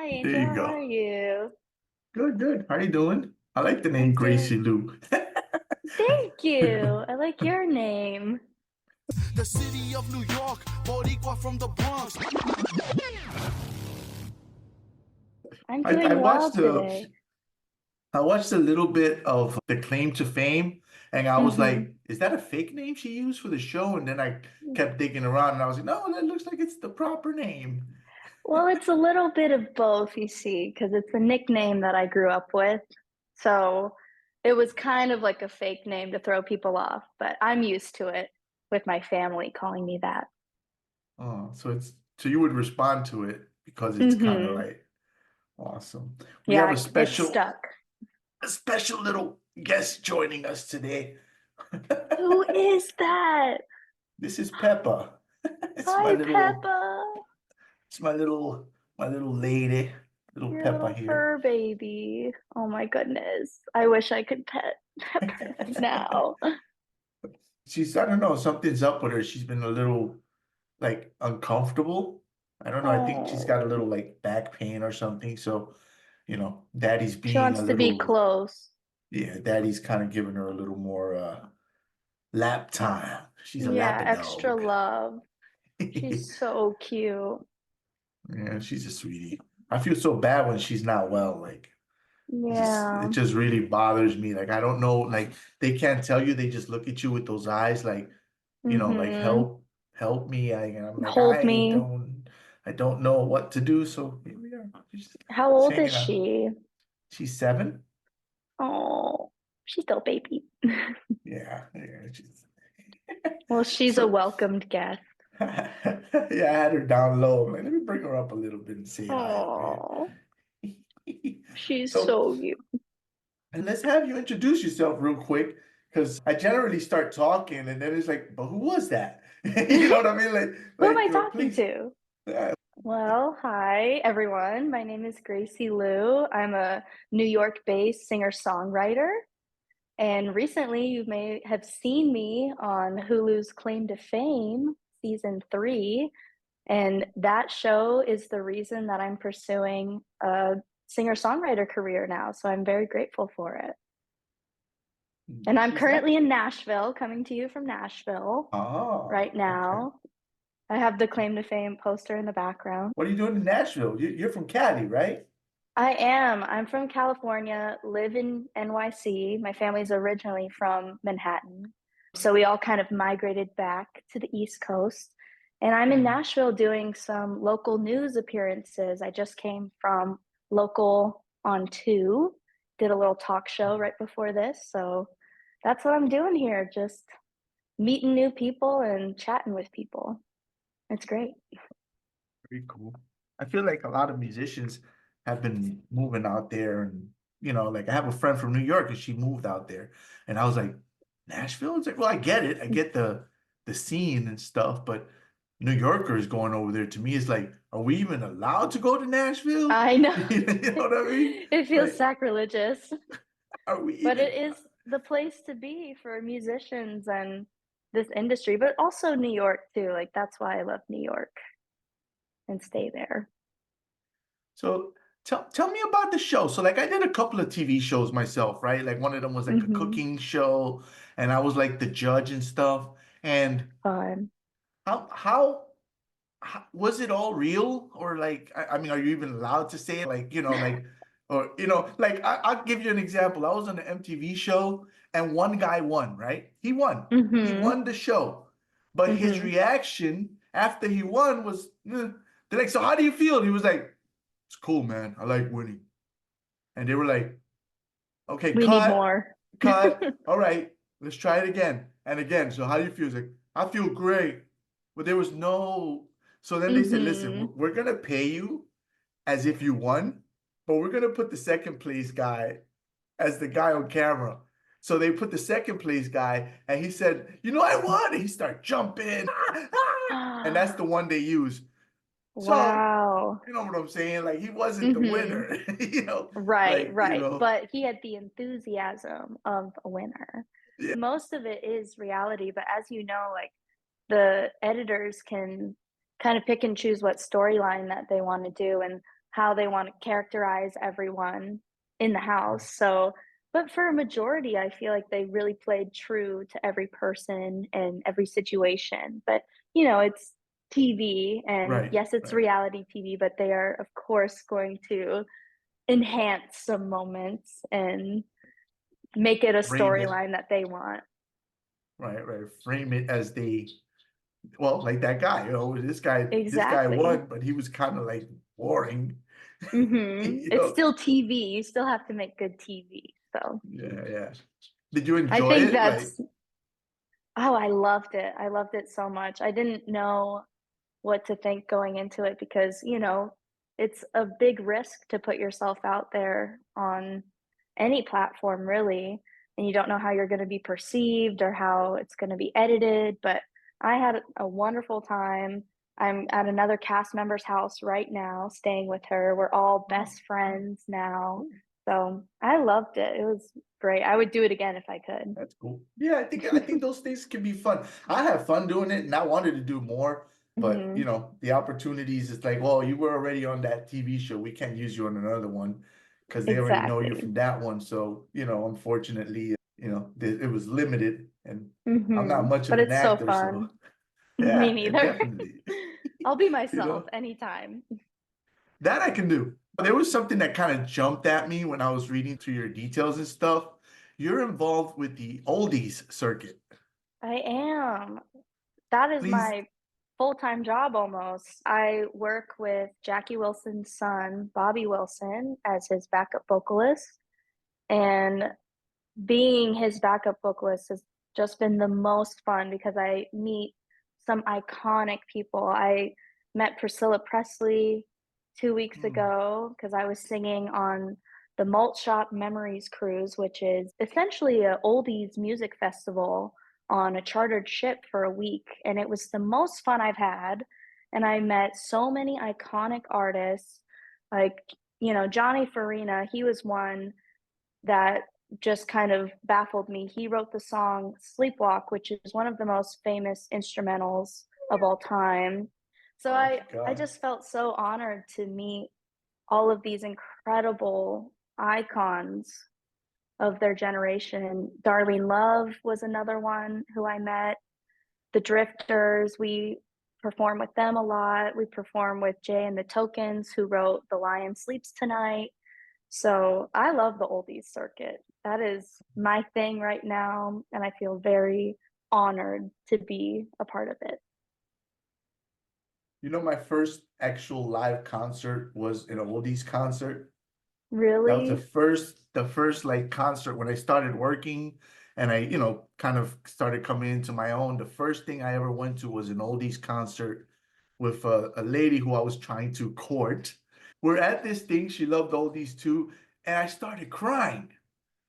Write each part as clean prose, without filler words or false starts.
Hi, There Angel. you How are go. you? Good, good. How you doing? I like the I'm name doing. Gracie Lou. Thank you. I like your name. The city of New York, Boricua from the Bronx. I'm I doing well watched a today. I watched a little bit of the claim to fame, and I was hmm like, is that a fake name she used for the show? And then I kept digging around, and I was like, no, that looks like it's the proper name. Well, it's a little bit of both, you see, because it's a nickname that I grew up with. So it was kind of like a fake name to throw people off, but I'm used to it with my family calling me that. Oh, so you would respond to it because it's kind of hmm like awesome. We have Yeah, it's stuck. a special little guest joining us today. Who is that? This is Peppa. It's my Hi, little Peppa. It's my little lady, little Your Peppa little here. fur baby. Oh my goodness. I wish I could pet Peppa right now. I don't know, something's up with her. She's been a little like uncomfortable. I don't know. I think she's Oh, got a little like back pain or something. So, daddy's she being a wants to be little, close. yeah, daddy's kind of giving her a little more lap time. She's a Yeah, lappy extra dog. love. She's so cute. Yeah, she's a sweetie. I feel so bad when she's not well. Like, it Yeah. just really bothers me. Like I don't know, like they can't tell you, they just look at you with those eyes like, like Mm-hmm. help me. And I'm like, Hold me. I don't know what to do. So here we are. How Just old is hanging out. she? She's 7. Oh, she's still a baby. Yeah, yeah. She's Well, she's a so welcomed guest. yeah, I had her down low. I'm like, let me bring her up a little bit and say hi, Oh, man. she's So so cute. And let's have you introduce yourself real quick, because I generally start talking and then it's like, but who was that? You know what I mean? Who am I talking please. to? Yeah. Well, hi everyone. My name is Gracie Lou. I'm a New York-based singer-songwriter, and recently you may have seen me on Hulu's Claim to Fame season 3, and that show is the reason that I'm pursuing a singer-songwriter career now. So I'm very grateful for it. And I'm Is that? currently in Nashville, coming to you from Nashville Oh, right okay. now. I have the Claim to Fame poster in the background. What are you doing in Nashville? You're from Cali, right? I am. I'm from California, live in NYC. My family's originally from Manhattan. So we all kind of migrated back to the East Coast. And I'm in Mm. Nashville doing some local news appearances. I just came from Local on 2, did a little talk show right before this. So that's what I'm doing here, just meeting new people and chatting with people. It's great. Very cool. I feel like a lot of musicians have been moving out there, and like I have a friend from New York and she moved out there. And I was like, Nashville? It's like, well, I get it. I get the scene and stuff, but New Yorkers going over there to me is like, are we even allowed to go to Nashville? I know. You know what I mean? It feels Like, sacrilegious. are we But it even is the place to be for musicians and this industry, but also New York too. Like that's why I love New York and stay there. So tell me about the show. So like I did a couple of TV shows myself, right? Like one of them was like a hmm cooking show, and I was like the judge and stuff. And Fun. how was it all real? Or like I mean, are you even allowed to say it? Like, or like I'll give you an example. I was on an MTV show and one guy won, right? He won. He hmm won the show. But his hmm reaction after he won was, they're like, so how do you feel? And he was like, it's cool, man. I like winning. And they were like, okay, We need cut, more. cut. All right, let's try it again and again. So how do you feel? It's like, I feel great. But there was no. So then they said, listen, hmm we're gonna pay you as if you won, but we're gonna put the second place guy as the guy on camera. So they put the second place guy, and he said, I won. And he started jumping. And that's the one they use. So, Wow. you know what I'm saying? Like he wasn't the hmm winner, Right, like, right. But he had the enthusiasm of a winner. yeah. Most of it is reality, but as you know, like the editors can kind of pick and choose what storyline that they want to do. And how they want to characterize everyone in the house. So, but for a majority, I feel like they really played true to every person and every situation. But, it's TV, and Right, yes, it's right. reality TV, but they are, of course, going to enhance some moments and make it a Frame it. storyline that they want. Right, right. Frame it as they, well, like that guy, this guy Exactly. won, but he was kind of like boring. Mhm. You It's know? still TV, you still have to make good TV, so Yeah, yeah. Did you I enjoy think it? Like, that's oh, I loved it so much. I didn't know what to think going into it because, it's a big risk to put yourself out there on any platform really, and you don't know how you're gonna be perceived or how it's gonna be edited, but I had a wonderful time. I'm at another cast member's house right now, staying with her. We're all oh, best friends now. So, I loved it. It was great. I would do it again if I could. that's cool. Yeah, I think those things can be fun. I have fun doing it, and I wanted to do more, but Mhm. the opportunities. It's like, well, you were already on that TV show. We can't use you on another one because they already know you Exactly. from that one. So, unfortunately, it was limited, and I'm not Mhm. much But of an it's so actor, so fun. Me yeah, neither. definitely. I'll be You myself know, anytime. that I can do. There was something that kind of jumped at me when I was reading through your details and stuff. You're involved with the oldies circuit. I am. That is Please. my full-time job almost. I work with Jackie Wilson's son, Bobby Wilson, as his backup vocalist, and being his backup vocalist has just been the most fun because I meet some iconic people. I met Priscilla Presley 2 weeks Mm, ago because I was singing on the Malt Shop Memories Cruise, which is essentially a oldies music festival on a chartered ship for a week. And it was the most fun I've had. And I met so many iconic artists like, Johnny Farina, he was one that just kind of baffled me. He wrote the song Sleepwalk, which is one of the most famous instrumentals of all time. So oh I my I God. just felt so honored to meet all of these incredible icons of their generation. Darlene Love was another one who I met. The Drifters, we perform with them a lot. We perform with Jay and the Tokens, who wrote The Lion Sleeps Tonight. So I love the oldies circuit. That is my thing right now, and I feel very honored to be a part of it. My first actual live concert was an oldies concert. That was the Really? first like concert when I started working and I, kind of started coming into my own. The first thing I ever went to was an oldies concert with a lady who I was trying to court. We're at this thing, she loved oldies too, and I started crying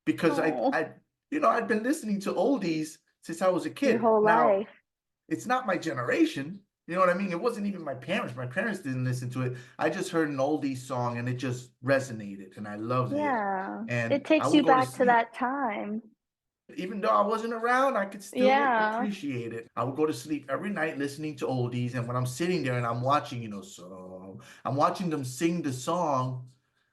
because Oh, I'd been listening to oldies since I was a your kid. whole Now, life. it's not my generation. You know what I mean? It wasn't even my parents. My parents didn't listen to it. I just heard an oldie song and it just resonated and I loved it. Yeah. And It I takes would you go to back to sleep. that time. Even though I wasn't around, I could still Yeah. appreciate it. I would go to sleep every night listening to oldies. And when I'm sitting there and I'm watching, so I'm watching them sing the song,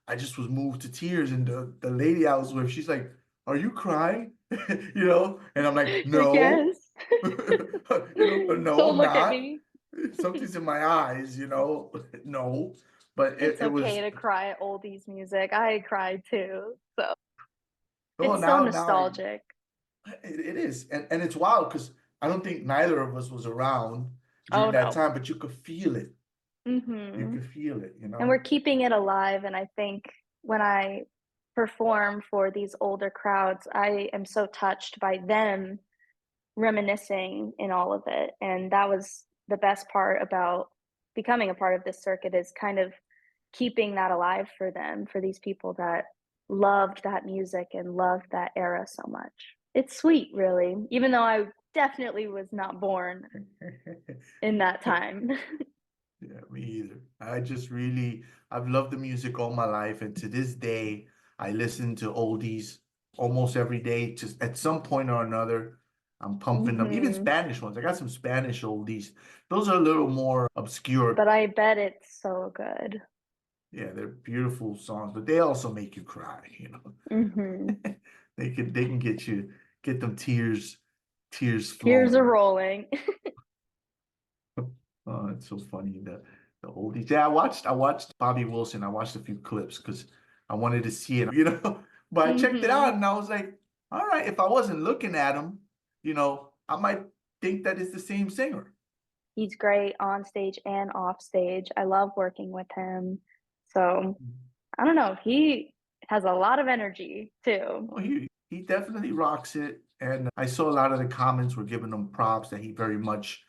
I just was moved to tears. And the lady I was with, she's like, "Are you crying?" And I'm like, "No." Yes. No, Don't I'm look at not. me. Something's in my eyes, no. But it, It's it okay was, to cry at oldies music. I cried too. So oh, it's so now nostalgic. it is. And it's wild because I don't think neither of us was around Oh during that no. time, but you could feel it. You Mhm. could feel it, And we're keeping it alive, and I think when I perform for these older crowds, I am so touched by them reminiscing in all of it, and that was the best part about becoming a part of this circuit is kind of keeping that alive for them, for these people that loved that music and loved that era so much. It's sweet, really, even though I definitely was not born in that time. Yeah, me either. I've loved the music all my life, and to this day, I listen to oldies almost every day. Just at some point or another, I'm pumping them. Even Mhm. Spanish ones. I got some Spanish oldies. Those are a little more obscure. But I bet it's so good. Yeah, they're beautiful songs, but they also make you cry, you know. Hmm. They can get them tears Tears are flowing. rolling. Oh, it's so funny. The oldies. Yeah, I watched Bobby Wilson. I watched a few clips because I wanted to see it, you know. But I checked it Hmm. out and I was like, all right, if I wasn't looking at him, I might think that it's the same singer. He's great on stage and off stage. I love working with him. So I don't know. He has a lot of energy too. Oh, he definitely rocks it. And I saw a lot of the comments were giving him props that he very much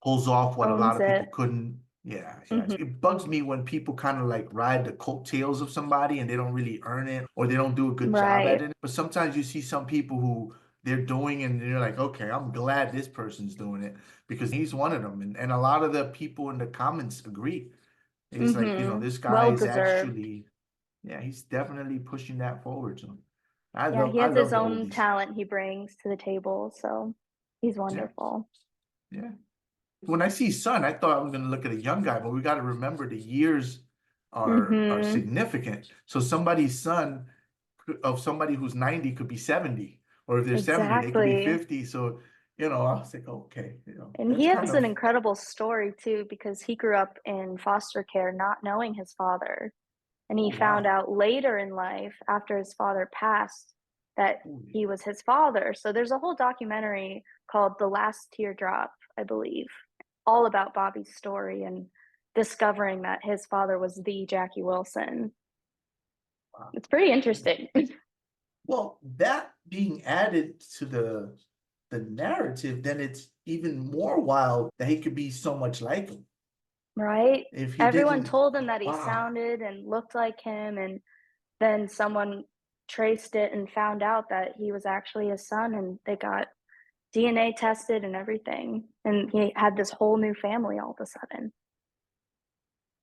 pulls off what a lot Owns of people it. couldn't. Yeah, yeah. Hmm. It bugs me when people kind of like ride the coattails of somebody and they don't really earn it or they don't do a good job at Right. it. But sometimes you see some people who they're doing and you're like, okay, I'm glad this person's doing it because he's one of them. And a lot of the people in the comments agree. It's like, Hmm. this guy Well is deserved. actually, yeah, he's definitely pushing that forward. So Yeah, he I has his love the own oldies. talent he brings to the table. So he's Yeah, wonderful. yeah. When I see Son, I thought I was going to look at a young guy, but we got to remember the years are Hmm. significant. So somebody's son of somebody who's 90 could be 70, or if they're 70, they could be Exactly. 50. So, I was like, okay, And he that's kind has an of incredible story too, because he grew up in foster care not knowing his father. And he oh found wow. out later in life, after his father passed, that Holy, he was his father. So there's a whole documentary called The Last Teardrop, I believe, all about Bobby's story and discovering that his father was the Jackie Wilson. wow. It's pretty interesting. Well, that being added to the narrative, then it's even more wild that he could be so much like him. Right? If he Everyone didn't, told him that he wow. sounded and looked like him, and then someone traced it and found out that he was actually his son, and they got DNA tested and everything. And he had this whole new family all of a sudden.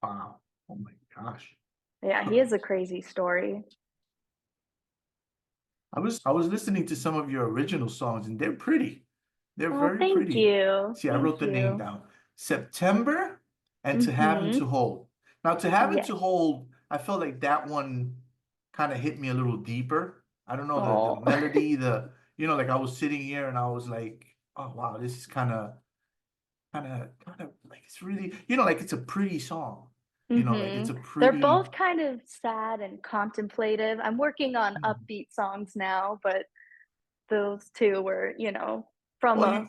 Wow. Oh my gosh. Yeah, he is a crazy story. I was listening to some of your original songs and they're pretty. They're Oh, very thank pretty. you. See, I Thank wrote the name you. down. September and To Have and Mm-hmm. To Hold. Now, To Have and Yes. To Hold, I felt like that one kind of hit me a little deeper. I don't know, the Oh. melody, like I was sitting here and I was like, oh wow, this is kind of like it's really, like it's a pretty song. Like Mm-hmm. it's a They're pretty both kind of sad and contemplative. I'm working on hmm. upbeat songs now, but those two were, from Well,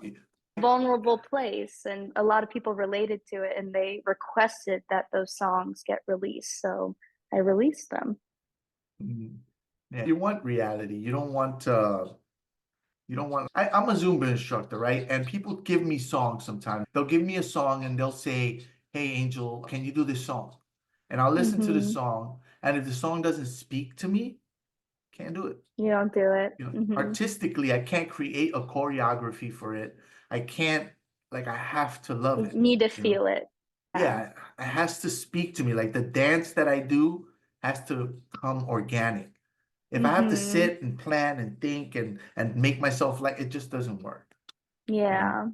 a vulnerable place, and a lot of people related to it, and they requested that those songs get released. So I released them. mhm. Yeah, you want reality. You don't want I'm a Zumba instructor, right? And people give me songs sometimes. They'll give me a song and they'll say, "Hey Angel, can you do this song?" And I'll listen to the Mm-hmm. song, and if the song doesn't speak to me, can't do it. You don't do it. Mm-hmm. Artistically, I can't create a choreography for it. I can't like I have to love You it, need to you know. feel it. Yeah. Yeah, it has to speak to me. Like the dance that I do has to come organic. If I have to Mm-hmm. sit and plan and think and make myself like it just doesn't work, you know. Yeah.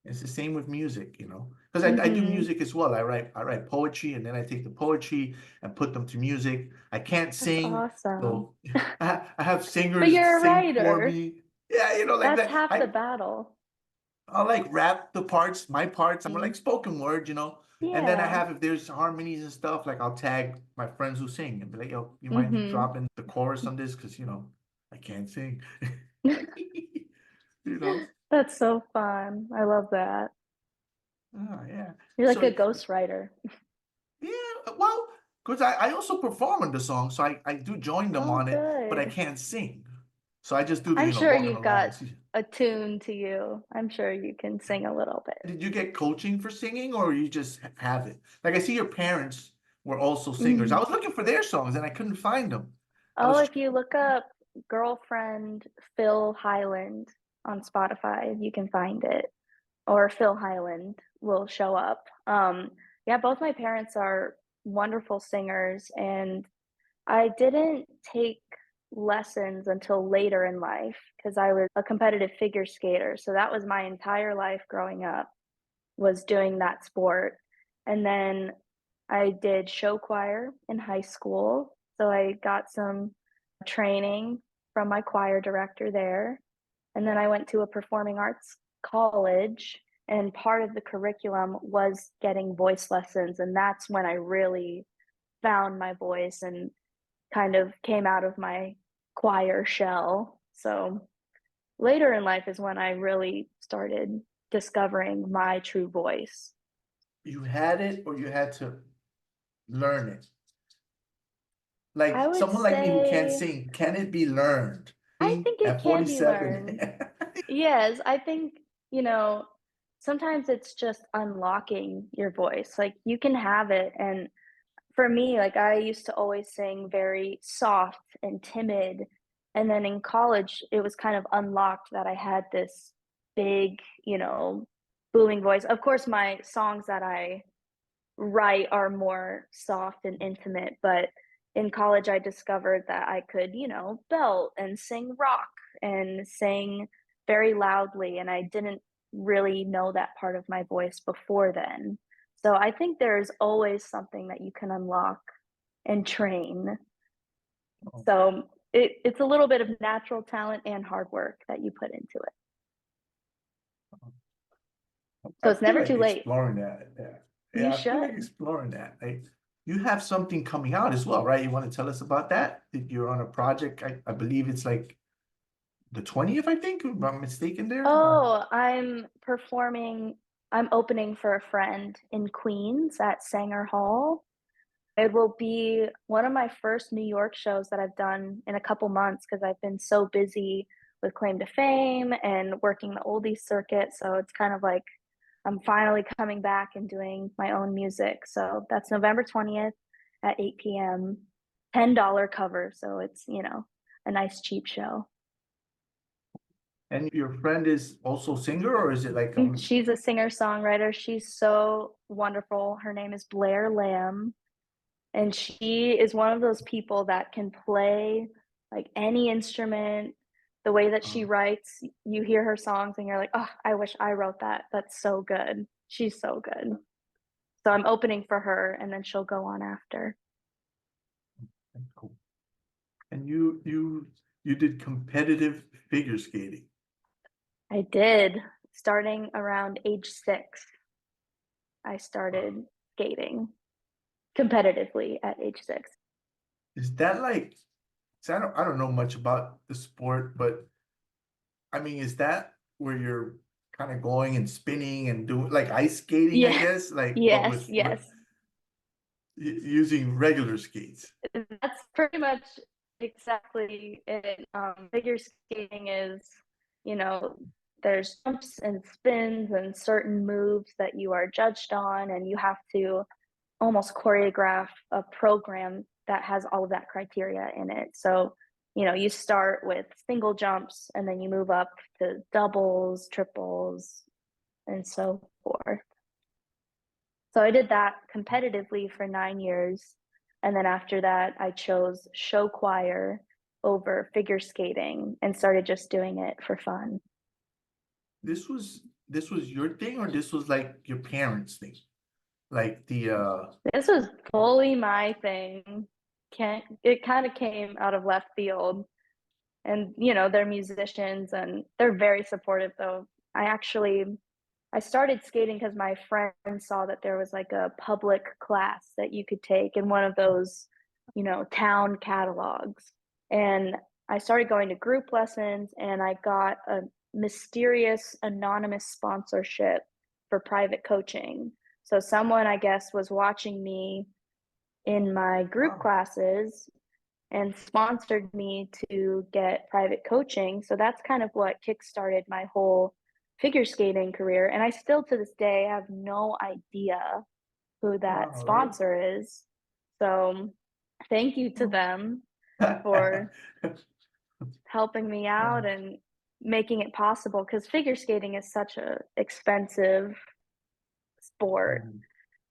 It's the same with music, because I do Mm-hmm. music as well. I write poetry and then I take the poetry and put them to music. I can't That's sing, awesome. so I have But singers you're a sing for writer. me. Yeah, like That's that. half the I battle. I like rap the parts, my parts. I'm Mm. like spoken word. And then I Yeah. have if there's harmonies and stuff, like I'll tag my friends who sing and be like, "Yo, you mind Mm-hmm. dropping the chorus on this? Because I can't sing." You know. That's so fun. I love that. Oh, yeah. You're like a So ghostwriter. yeah, well, because I also perform on the song, so I do join them Oh, on it, but I good. can't sing. So I just do the I'm sure walking you've got along. a tune to you. I'm sure you can sing a little bit. Did you get coaching for singing or you just have it? Like I see your parents were also singers. I Mhm. was looking for their songs and I couldn't find them. I Oh, was if you look up girlfriend Phil Hyland on Spotify, you can find it. Or Phil Hyland will show up. Yeah, both my parents are wonderful singers, and I didn't take lessons until later in life because I was a competitive figure skater. So that was my entire life growing up was doing that sport. And then I did show choir in high school, so I got some training from my choir director there. And then I went to a performing arts college, and part of the curriculum was getting voice lessons. And that's when I really found my voice and kind of came out of my choir shell. So later in life is when I really started discovering my true voice. You had it or you had to learn it? I Like would someone like me who can't say sing, can it be learned? I think it At can be 47. learned. Yes, I think, you know, sometimes it's just unlocking your voice. Like you can have it. And for me, like I used to always sing very soft and timid. And then in college, it was kind of unlocked that I had this big, booming voice. Of course, my songs that I write are more soft and intimate, but in college, I discovered that I could, belt and sing rock and sing very loudly. And I didn't really know that part of my voice before then. So I think there's always something that you can unlock and train. Oh, So it's a little bit of natural talent and hard work that you put into it. So I it's feel never like too late. exploring that. Yeah. You Yeah, I feel like should. exploring that. Like you have something coming out as well, right? You want to tell us about that? That you're on a project. I believe it's like the 20th, I think, if I'm mistaken there. Oh, I'm opening for a friend in Queens at Sanger Hall. It will be one of my first New York shows that I've done in a couple months because I've been so busy with Claim to Fame and working the oldies circuit. So it's kind of like I'm finally coming back and doing my own music. So that's November 20th at 8 p.m. $10 cover. So it's, a nice cheap show. And your friend is also singer, or is it like She's a singer-songwriter. She's so wonderful. Her name is Blair Lamb, and she is one of those people that can play like any instrument. The way that she uh, writes, you hear her songs and you're like, "Oh, I wish I wrote that. That's so good." She's so good. So I'm opening for her and then she'll go on after. cool. And you did competitive figure skating. I did. Starting around age 6, I Wow. started skating competitively at age 6. Is that like, so I don't know much about the sport, but I mean, is that where you're kind of going and spinning and doing like ice skating, I Yeah. guess, like but Yes, with yes. using regular skates? That's pretty much exactly it. Figure skating is, you know, there's jumps and spins and certain moves that you are judged on, and you have to almost choreograph a program that has all of that criteria in it. So, you start with single jumps and then you move up to doubles, triples, and so forth. So I did that competitively for 9 years. And then after that, I chose show choir over figure skating and started just doing it for fun. This was your thing, or this was like your parents' thing? Like the This was fully my thing. It kind of came out of left field. And, they're musicians and they're very supportive though. I started skating because my friend saw that there was like a public class that you could take in one of those, town catalogs. And I started going to group lessons and I got a mysterious anonymous sponsorship for private coaching. So someone, I guess, was watching me in my group wow. classes and sponsored me to get private coaching. So that's kind of what kickstarted my whole figure skating career. And I still to this day have no idea who that Wow, really? sponsor is. So thank you to them for helping me out Wow. and making it possible because figure skating is such a expensive sport. Mhm.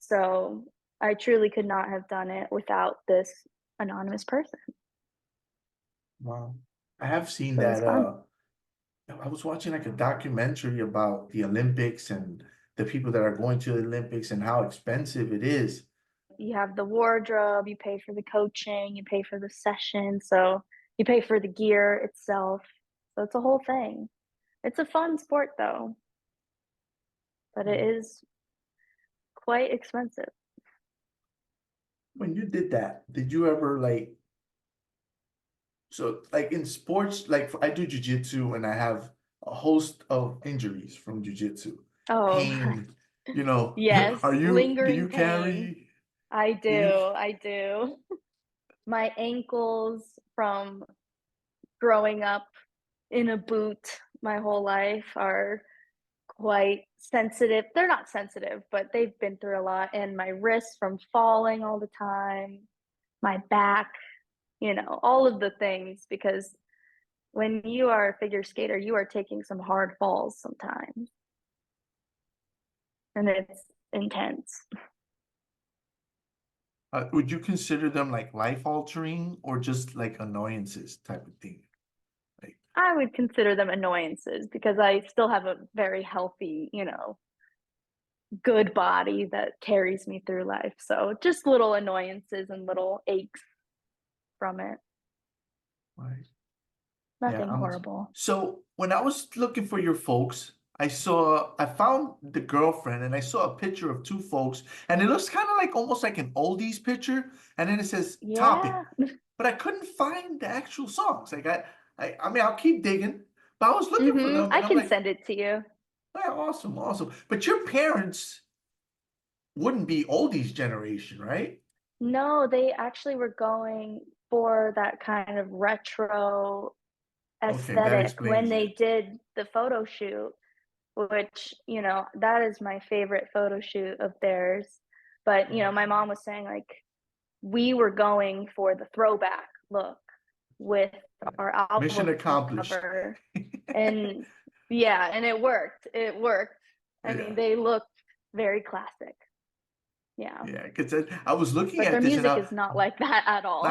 So I truly could not have done it without this anonymous person. Wow. I have seen So it was that fun. I was watching like a documentary about the Olympics and the people that are going to the Olympics and how expensive it is. you have the wardrobe, you pay for the coaching, you pay for the session, so you pay for the gear itself. So it's a whole thing. It's a fun sport though, but it is quite expensive. When you did that, did you ever like, so like in sports, like I do jujitsu and I have a host of injuries from jujitsu, Oh, pain, you know, yes, do lingering you pain. carry, I do you, do, I do. My ankles from growing up in a boot my whole life are quite sensitive. They're not sensitive, but they've been through a lot. And my wrists from falling all the time, my back, all of the things. Because when you are a figure skater, you are taking some hard falls sometimes. And it's intense. would you consider them like life altering or just like annoyances type of thing? Like, I would consider them annoyances because I still have a very healthy, good body that carries me through life. So just little annoyances and little aches from it. right. Yeah, Nothing horrible. so when I was looking for your folks, I found the girlfriend and I saw a picture of two folks and it looks kind of like almost like an oldies picture and then it says topic, Yeah. but I couldn't find the actual songs. Like I mean, I'll keep digging, but I was looking for them I and I'm can like, send it to you. yeah, awesome, awesome. But your parents wouldn't be oldies generation, right? No, they actually were going for that kind of retro Okay, that aesthetic when explains they it. did the photo shoot, which, that is my favorite photo shoot of theirs. But, my mom was saying like we were going for the throwback look with our Mission album accomplished. cover. And yeah, and it worked. It worked. I Yeah. mean, they looked very classic. Yeah. Yeah, because I was looking But at their this and music is not like that at all.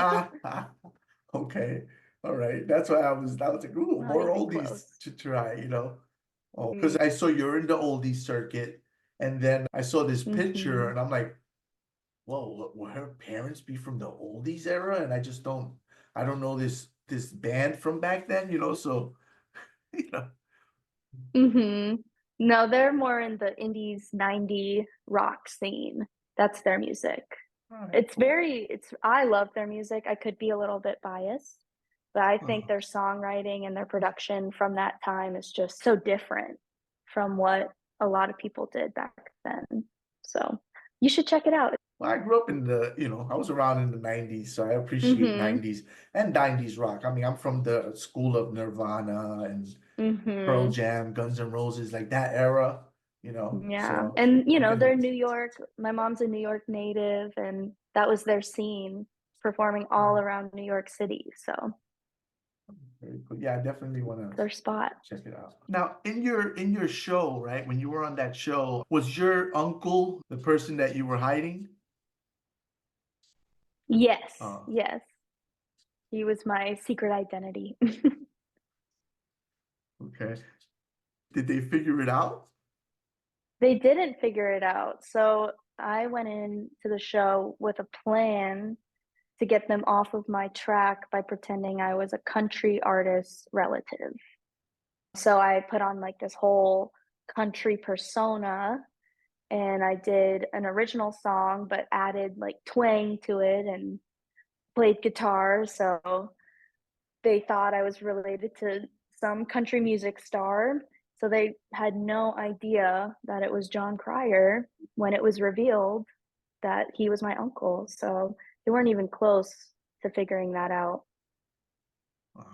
okay, all right. That's why I was like, ooh, Not more even oldies close. to try, you know. Oh, because Mm. I saw you're in the oldies circuit, and then I saw this picture, Mhm. and I'm like, whoa, will her parents be from the oldies era? And I don't know this band from back then, you know. So, you know, Mhm. No, they're more in the indies 90 rock scene. That's their music. all right, It's cool. very it's I love their music. I could be a little bit biased, but I think Uh, their songwriting and their production from that time is just so different from what a lot of people did back then. So, you should check it out. well, I grew up in I was around in the 90s, so I appreciate Mhm. 90s and 90s rock. I mean, I'm from the school of Nirvana and Pearl Mhm. Jam, Guns N' Roses, like that era, Yeah. so And, I they're can, New York. My mom's a New York native, and that was their scene, performing all around New York City. So, very cool. Yeah, I definitely want to their spot. check it out. Now, in your show, right, when you were on that show, was your uncle the person that you were hiding? Yes. Oh, Yes. He was my secret identity. okay. Did they figure it out? They didn't figure it out. So I went into the show with a plan to get them off of my track by pretending I was a country artist's relative. So I put on like this whole country persona and I did an original song, but added like twang to it and played guitar. So they thought I was related to some country music star. So they had no idea that it was John Cryer when it was revealed that he was my uncle. So they weren't even close to figuring that out. Wow.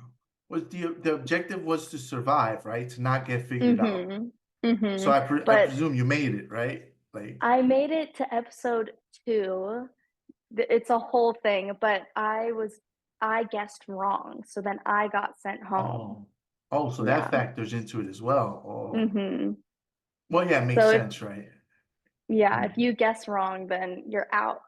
Was the objective was to survive, right? To not get figured out. Mhm. So Mhm. I But presume you made it, right? Like, I made it to episode 2. It's a whole thing, but I guessed wrong. So then I got sent home. oh, oh, so that Yeah. factors into it as well. Oh, Mhm. well, yeah, it makes So sense, right? if you guess wrong, then you're out.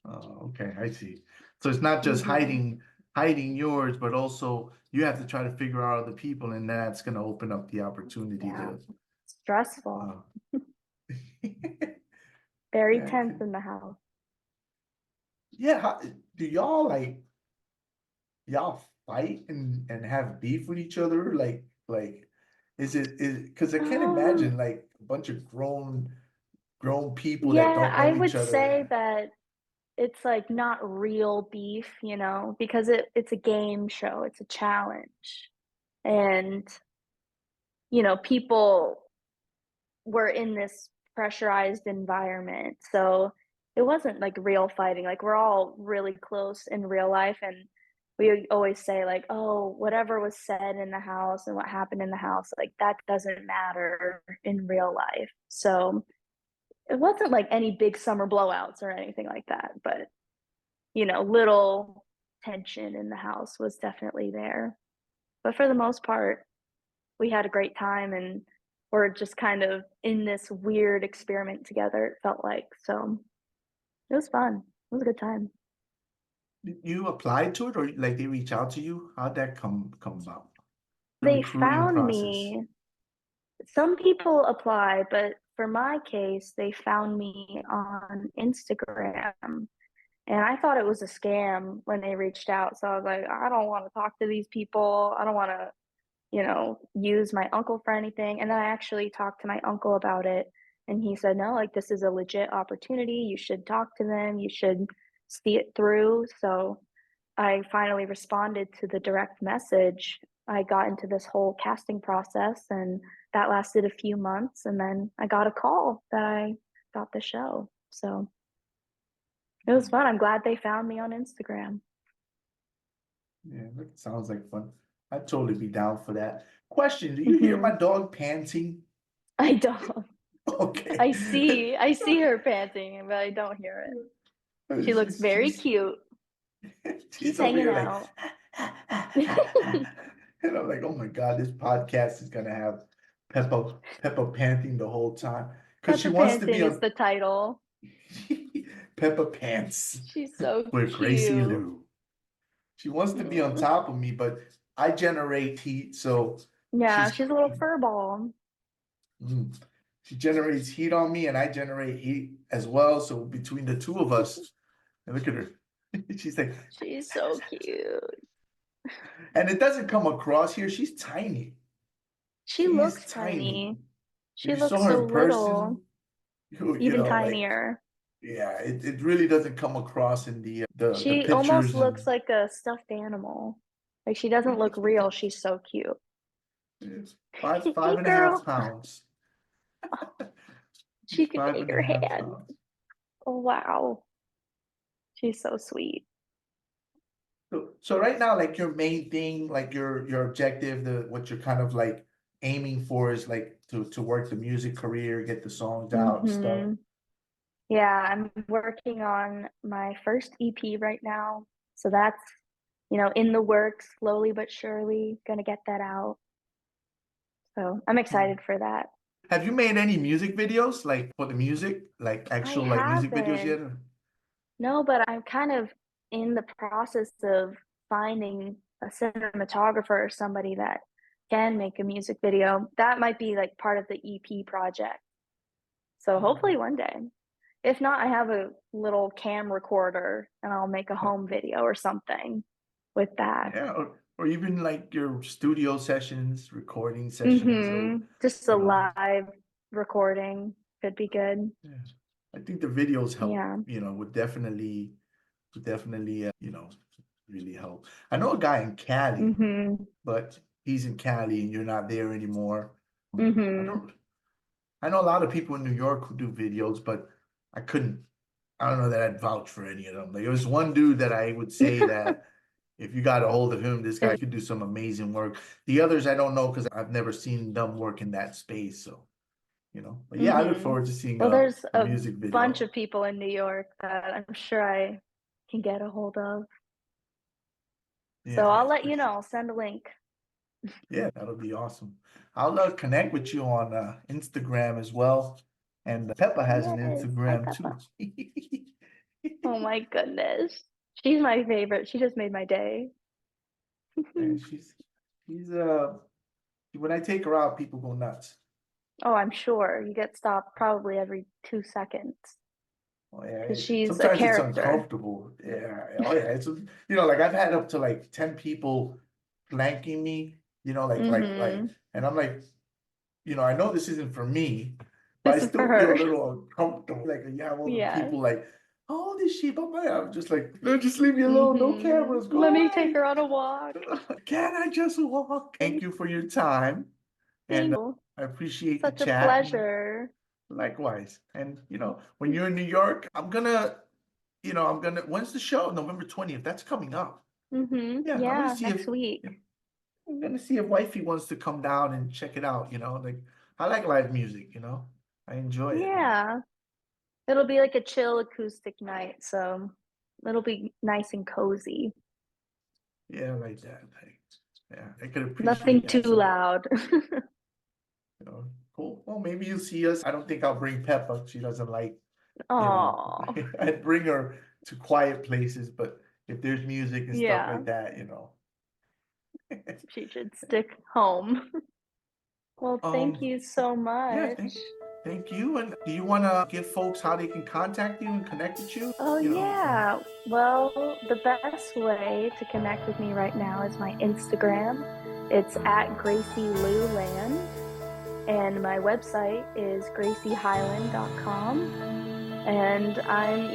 Oh, okay, I see. So it's not just Mhm. hiding yours, but also you have to try to figure out other people, and that's gonna open up the opportunity Yeah. to Stressful. uh Very yeah, tense in the house. Yeah, do y'all like y'all fight and have beef with each other? Like is because I can't Um, imagine like a bunch of grown people that yeah, don't I know each would say other. that it's like not real beef, you know, because it's a game show, it's a challenge. And, you know, people were in this pressurized environment. So it wasn't like real fighting. Like we're all really close in real life and we always say like, oh, whatever was said in the house and what happened in the house, like that doesn't matter in real life. So it wasn't like any big summer blowouts or anything like that, but you know, little tension in the house was definitely there. But for the most part, we had a great time and we're just kind of in this weird experiment together, it felt like. So it was fun. It was a good time. Did you apply to it or like they reach out to you? How'd that come about? The They recruiting found process. me. Some people apply, but for my case, they found me on Instagram. And I thought it was a scam when they reached out. So I was like, I don't want to talk to these people. I don't want to, you know, use my uncle for anything. And then I actually talked to my uncle about it. And he said, no, like this is a legit opportunity. You should talk to them. You should see it through. So I finally responded to the direct message. I got into this whole casting process and that lasted a few months. And then I got a call that I got the show. So it was fun. I'm glad they found me on Instagram. Yeah, that sounds like fun. I'd totally be down for that. Question, do you hear my Hmm. dog panting? I don't. Okay. I see her panting, but I don't hear it. She looks She's very she's cute. She's she's over hanging here like out. and I'm like, oh my God, this podcast is gonna have Peppa panting the whole time. Because she Peppa wants to be Panting is on the title. Peppa Pants She's so with Gracie cute. Lou. She wants to be on Mm. top of me, but I generate heat, so Yeah, she's she's a little fur ball. mm, she generates heat on me, and I generate heat as well. So between the two of us, and look at her, she's like, She's so cute. and it doesn't come across here. She's tiny. She She's looks tiny. tiny. If She you saw looks her so in person, little, you even know, like tinier. yeah, it really doesn't come across in the She almost pictures looks and like a stuffed animal. Like she doesn't look real. She's so cute. it's Hey, five and a half girl. pounds. She She's can five take and a her half hand. pounds. Oh, wow. She's so sweet. So right now, like your main thing, like your objective, the what you're kind of like aiming for is like to work the music career, get the songs out and stuff. Hmm. Yeah, I'm working on my first EP right now. So that's, you know, in the works, slowly but surely, gonna get that out. So I'm Yeah. excited for that. Have you made any music videos like for the music, like I actual like music videos haven't. yet? No, but I'm kind of in the process of finding a cinematographer or somebody that can make a music video. That might be like part of the EP project. So hopefully one day. If not, I have a little cam recorder and I'll make a home video or something with that. Yeah, or even like your studio sessions, recording sessions, or Just you a know, live recording could be good. yeah. I think the videos help, Yeah. you know, would definitely, really help. I know a guy in Cali, Mm-hmm. but he's in Cali and you're not there anymore. I Mm-hmm. don't, I know a lot of people in New York who do videos, but I couldn't, I don't know that I'd vouch for any of them. Like, there was one dude that I would say that if you got a hold of him, this guy could do some amazing work. The others I don't know because I've never seen them work in that space. So, but yeah, I look Mm-hmm. forward to seeing Well, there's a a music bunch video. of people in New York that I'm sure I can get a hold of. So Yeah, I'll let for you know. sure. I'll send a link. Yeah, that'll be awesome. I'll connect with you on Instagram as well. And Peppa has an Yes. Hi, Instagram too. Peppa. Oh my goodness. She's my favorite. She just made my day. And she's when I take her out, people go nuts. Oh, I'm sure. You get stopped probably every 2 seconds. Oh yeah, because she's a sometimes it's character. uncomfortable. Yeah. Oh yeah, like I've had up to like 10 people flanking me, Mm-hmm. and I'm like, I know this isn't for me, but I This is for still feel a her. little uncomfortable. Like you have all the Yeah. people like, how old is she? But I'm just like, no, just leave me alone. No Mm-hmm. cameras. Let Go me away. take her on a walk. Can I just walk? Thank you for your time, and Thank you. I appreciate the Such a chat. pleasure. Likewise, and when you're in New York, when's the show? November 20th. That's coming up. Mm-hmm. Yeah, I'm gonna Yeah, see if next week. I'm gonna see if wifey wants to come down and check it out. Like I like live music. I enjoy it. Yeah. It'll be like a chill acoustic night, so it'll be nice and cozy. Yeah, I like that. Yeah, I could Nothing appreciate too that. So, loud. cool. Well, maybe you'll see us. I don't think I'll bring Peppa. She doesn't like, Oh, I'd bring her to quiet places, but if there's music and stuff yeah. like that, She should stick home. Well, thank Um, you so yeah, much. thank you. And do you want to give folks how they can contact you and connect with you? Oh, You know, yeah. Well, the best way to connect with me right now is my Instagram. It's at Gracie Lou Land. And my website is graciehyland.com. And I'm,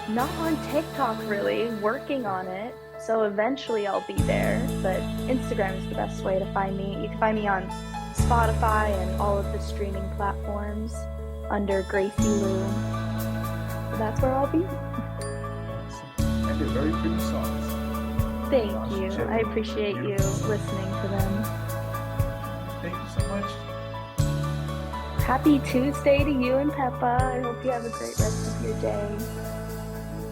not on TikTok really, working on it. So eventually I'll be there. But Instagram is the best way to find me. You can find me on Spotify and all of the streaming platforms under Gracie Lou. So that's where I'll be. and they're very pretty songs. Thank Gosh, you. check I it. appreciate you Beautiful. listening to them. Thank you so much. Happy Tuesday to you and Peppa. I hope you have a great rest of your day.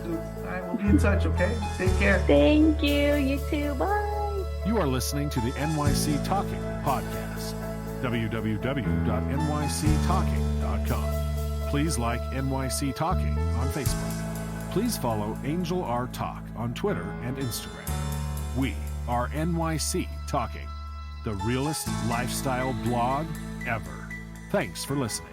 All right, we'll be in touch, okay? Take care. Thank you. You too. Bye. You are listening to the NYC Talking podcast. www.nyctalking.com. Please like NYC Talking on Facebook. Please follow Angel R Talk on Twitter and Instagram. We are NYC Talking, the realest lifestyle blog ever. Thanks for listening.